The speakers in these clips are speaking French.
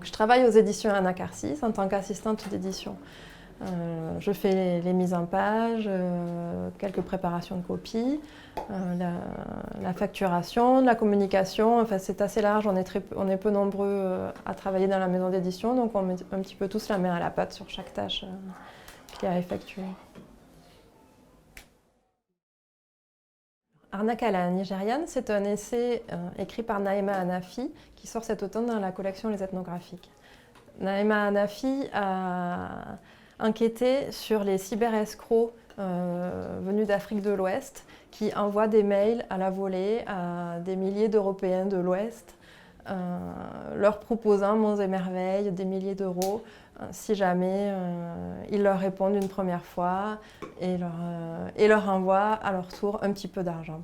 Je travaille aux éditions Anacarsis en tant qu'assistante d'édition. Je fais les mises en page, quelques préparations de copies, la facturation, la communication. Enfin, c'est assez large, on est peu nombreux à travailler dans la maison d'édition, donc on met un petit peu tous la main à la pâte sur chaque tâche qu'il y a à effectuer. Arnaque à la nigériane, c'est un essai écrit par Naïma Hanafi qui sort cet automne dans la collection Les Ethnographiques. Naïma Hanafi a enquêté sur les cyberescrocs venus d'Afrique de l'Ouest qui envoient des mails à la volée à des milliers d'Européens de l'Ouest leur proposant monts et merveilles, des milliers d'euros si jamais ils leur répondent une première fois et leur envoient à leur tour un petit peu d'argent.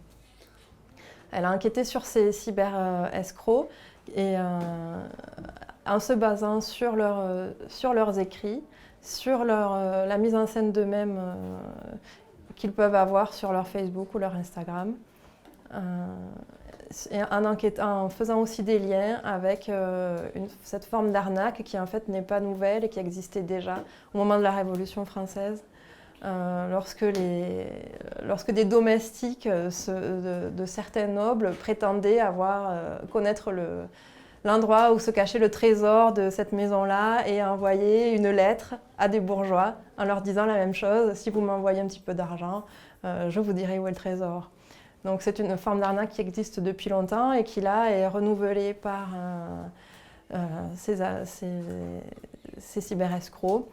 Elle a enquêté sur ces cyber-escrocs et en se basant sur leurs écrits, sur la mise en scène d'eux-mêmes qu'ils peuvent avoir sur leur Facebook ou leur Instagram, et en faisant aussi des liens avec cette forme d'arnaque qui en fait n'est pas nouvelle et qui existait déjà au moment de la Révolution française. Lorsque des domestiques de certains nobles prétendaient connaître l'endroit où se cachait le trésor de cette maison-là et envoyer une lettre à des bourgeois en leur disant la même chose, si vous m'envoyez un petit peu d'argent, je vous dirai où est le trésor. Donc c'est une forme d'arnaque qui existe depuis longtemps et qui là est renouvelée par ces cyberescrocs.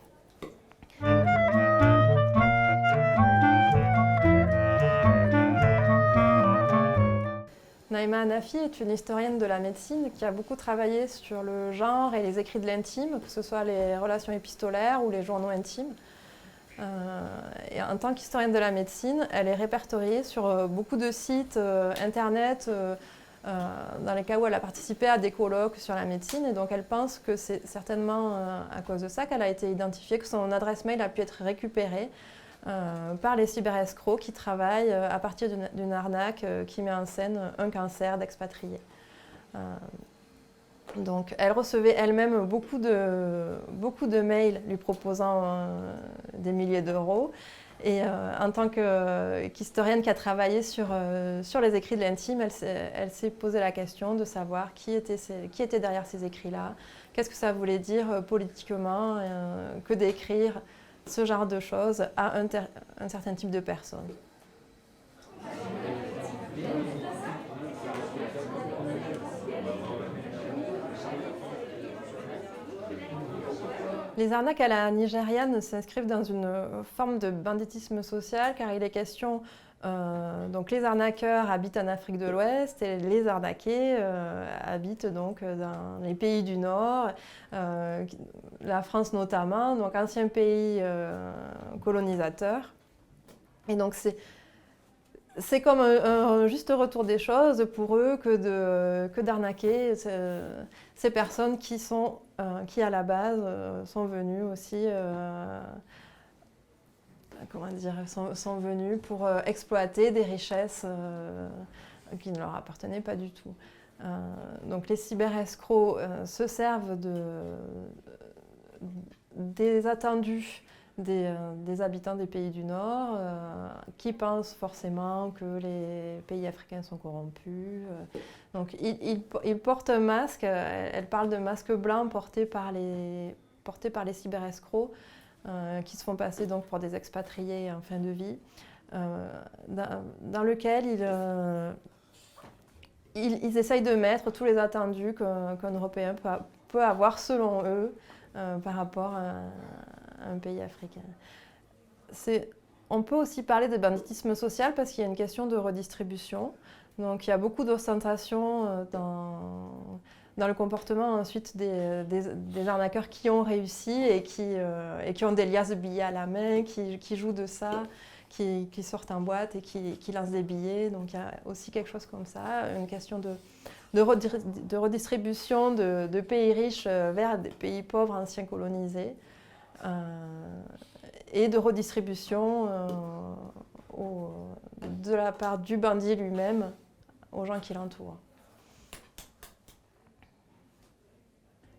Naïma Hanafi est une historienne de la médecine qui a beaucoup travaillé sur le genre et les écrits de l'intime, que ce soit les relations épistolaires ou les journaux intimes. Et en tant qu'historienne de la médecine, elle est répertoriée sur beaucoup de sites internet dans les cas où elle a participé à des colloques sur la médecine. Et donc elle pense que c'est certainement à cause de ça qu'elle a été identifiée, que son adresse mail a pu être récupérée par les cyberescrocs qui travaillent à partir d'une arnaque qui met en scène un cancer d'expatriés. Donc elle recevait elle-même beaucoup de mails lui proposant des milliers d'euros. Et en tant qu'historienne qui a travaillé sur les écrits de l'intime, elle s'est posé la question de savoir qui était derrière ces écrits-là, qu'est-ce que ça voulait dire politiquement que d'écrire ce genre de choses à un certain type de personnes. Les arnaques à la nigériane s'inscrivent dans une forme de banditisme social car il est question, donc les arnaqueurs habitent en Afrique de l'Ouest et les arnaqués habitent donc dans les pays du Nord, la France notamment, donc ancien pays colonisateur. Et donc c'est comme un juste retour des choses pour eux que d'arnaquer ces personnes qui à la base sont venues aussi sont venues pour exploiter des richesses qui ne leur appartenaient pas du tout. Donc les cyberescrocs se servent des attendus des habitants des pays du Nord qui pensent forcément que les pays africains sont corrompus. Donc ils portent un masque, elle parle de masque blanc porté par les cyberescrocs qui se font passer donc pour des expatriés en fin de vie, dans lequel ils essayent de mettre tous les attendus qu'un Européen peut avoir selon eux par rapport à un pays africain. On peut aussi parler de banditisme social parce qu'il y a une question de redistribution. Donc il y a beaucoup d'ostentation dans le comportement ensuite des arnaqueurs qui ont réussi et qui ont des liasses de billets à la main, qui jouent de ça, qui sortent en boîte et qui lancent des billets. Donc il y a aussi quelque chose comme ça, une question de redistribution de pays riches vers des pays pauvres anciens colonisés. Et de redistribution de la part du bandit lui-même aux gens qui l'entourent.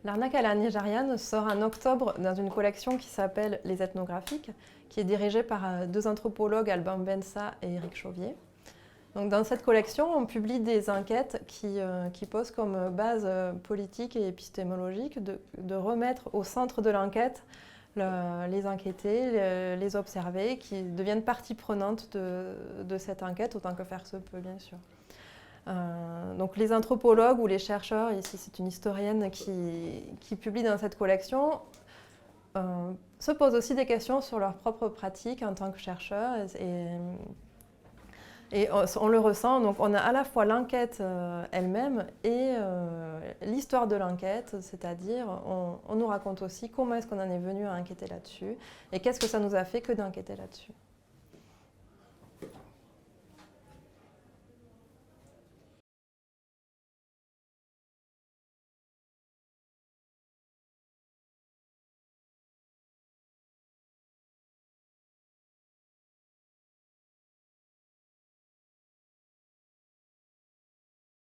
L'arnaque à la nigériane sort en octobre dans une collection qui s'appelle Les Ethnographiques, qui est dirigée par deux anthropologues, Alban Bensa et Éric Chauvier. Donc, dans cette collection, on publie des enquêtes qui posent comme base politique et épistémologique de remettre au centre de l'enquête les enquêtés, les observés, qui deviennent partie prenante de cette enquête, autant que faire se peut, bien sûr. Donc les anthropologues ou les chercheurs, ici c'est une historienne qui publie dans cette collection, se posent aussi des questions sur leur propre pratique en tant que chercheurs. Et on le ressent, donc on a à la fois l'enquête elle-même et l'histoire de l'enquête, c'est-à-dire on nous raconte aussi comment est-ce qu'on en est venu à enquêter là-dessus et qu'est-ce que ça nous a fait que d'enquêter là-dessus.